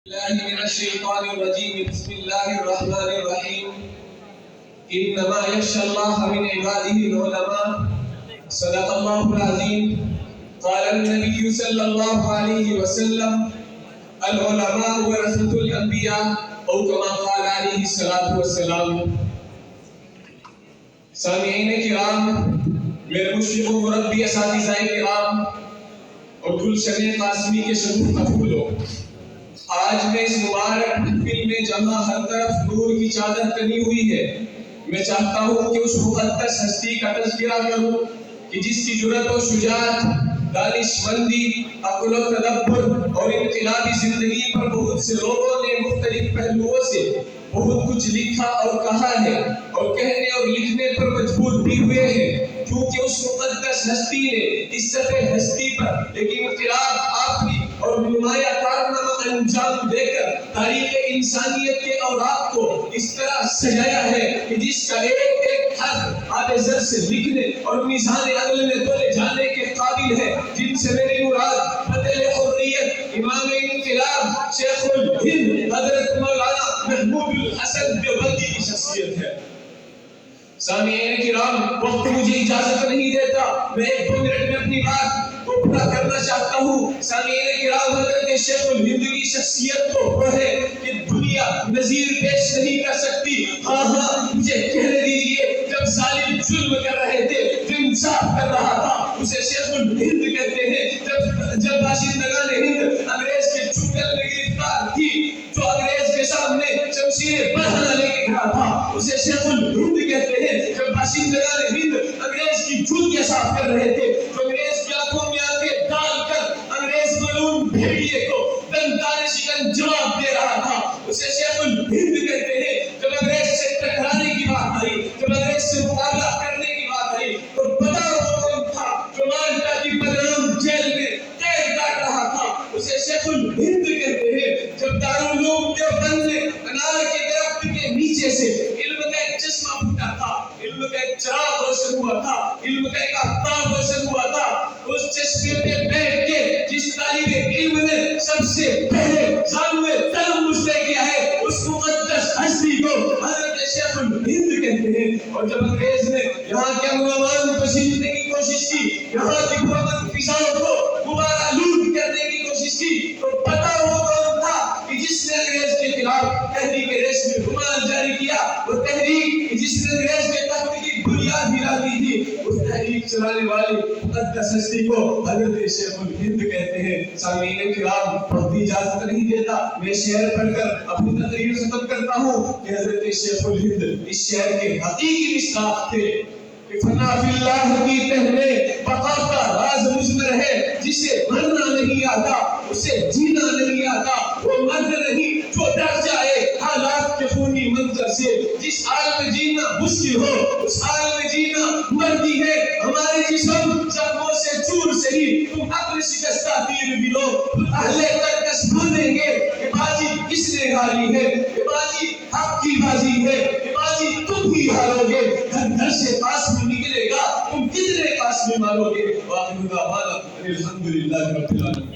الله من الشيطان الرجيم بسم الله الرحمن الرحيم إنما يخشى الله من عباده العلماء صدق الله العظيم قال النبي صلى الله عليه وسلم العلماء ورثة الأنبياء أو كما قال عليه الصلاة والسلام. سامعین کرام، میرے مشفق و مربی اساتذہ کرام اور گلشن قاسمی کے شگوف پھولوں، آج میں اس مبارک محفل میں جہاں ہر طرف نور کی چادر تنی ہوئی ہے، میں چاہتا ہوں کہ اس مقدس ہستی کا تذکرہ کروں کہ جس کی جرأت و شجاعت، دانش مندی، عقل و تدبر اور انقلابی زندگی پر بہت سے لوگوں نے مختلف پہلوؤں سے بہت کچھ لکھا اور کہا ہے اور کہنے اور لکھنے پر مجبور بھی ہوئے ہیں، کیونکہ اس مقدس ہستی نے اس سفید ہستی پر ایک انقلاب آفری اور نمایاں کارنامہ انجام دے کر تاریخ انسانیت کے اوراق کو اس طرح سجایا ہے کہ جس کا ایک ایک حرف آب زر سے لکھنے اور میزان عدل میں تولے جانے کے قابل ہے، جن سے میری مراد فتح حریت امام انقلاب شیخ الہند حضرت مولانا محمود الحسن دیوبندی کی شخصیت ہے۔ سامعین کرام، وقت مجھے اجازت نہیں دیتا، میں ایک دو منٹ میں اپنی بات کو پورا کرنا چاہتا ہوں۔ سامعین کرام، حضرت شیخ الہند کی شخصیت تو وہ ہے کہ دنیا نظیر پیش نہیں کر سکتی۔ ہاں مجھے کہنے دیجئے، جب ظالم ظلم کر رہے تھے، جو انصاف کر رہا تھا، اسے شیخ الہند کہتے ہیں۔ جب باشندگان ہند انگریز کے چنگل میں گرفتار تھی، جو انگریز کے سامنے شمشیر برہنہ لے کے کھڑا تھا، اسے شیخ الہند کہتے ہیں۔ جب باشندگان ہند انگریز کی جوتیاں صاف کر رہے تھے، جو انگریز کی آنکھوں میں آنکھیں ڈال کر انگریز ملعون بھیڑیے کو دندان شکن جواب دے رہا تھا، اسے شیخ الہند کہتے ہیں۔ جب انگریز سے ٹکرانے کی بات آئی، جب انگریز سے مقابلہ کرنے کی بات آئی، تو بتاؤ وہ کون تھا جو مالٹا کی بدنام جیل میں قید کاٹ رہا تھا، اسے شیخ الہند کہتے ہیں۔ جب دارالعلوم دیوبند میں انار کے درخت کے نیچے سے علم کا ایک چشمہ پھوٹا تھا، علم کا ایک چراغ روشن ہوا تھا، علم کا ایک آفتاب روشن ہوا تھا، اس چشمے پہ بیٹھ کے جس طالب علم نے سب سے پہلے زانوئے قلم مشتع کیا ہے، اس مقدس ہستی کو حضرت شیخ الہند کہتے ہیں۔ اور جب انگریز نے یہاں کے امن کو چھیننے کی کوشش کی، یہاں کی پرامن فضاؤں کو دوبارہ آلود کرنے کی کوشش کی، تو پتہ وہ کون تھا کہ جس نے انگریز کے خلاف تحریک ریشمی رومال جاری کیا، وہ تحریک جس نے انگریز کے تخت کی بنیاد ہلا دی تھی، اس تحریک چلانے والی مقدس ہستی کو حضرت شیخ الہند کہتے ہیں۔ سامعین کرام، وقت اجازت نہیں دیتا، میں شعر پڑھ کر اپنی تقریر ختم کرتا ہوں کہ حضرت شیخ الہند اس شعر کے حقیقی مصداق تھے کہ فنا فی اللہ کی تہ میں بقا کا راز مضمر ہے، جسے مرنا نہیں آتا اسے جینا نہیں آتا، وہ مرد نہیں جو ڈر جائے حالات کے خونی منظر سے، جس حال میں جینا مشکل ہو اس حال میں جینا مردی ہے۔ ہمارے جسم زخموں سے چور سہی، تم عقل شکستہ تیر بھی لو، تم اہل ترکس بھولیں گے کہ بازی کس نے ہاری ہے، کہ بازی حق کی بازی ہے، کہ بازی تم ہی ہارو گے، گھر سے پاس میں نکلے گا، تم کتنے پاس میں مارو گے۔ وآخر دعوانا الحمدللہ رب العالمین۔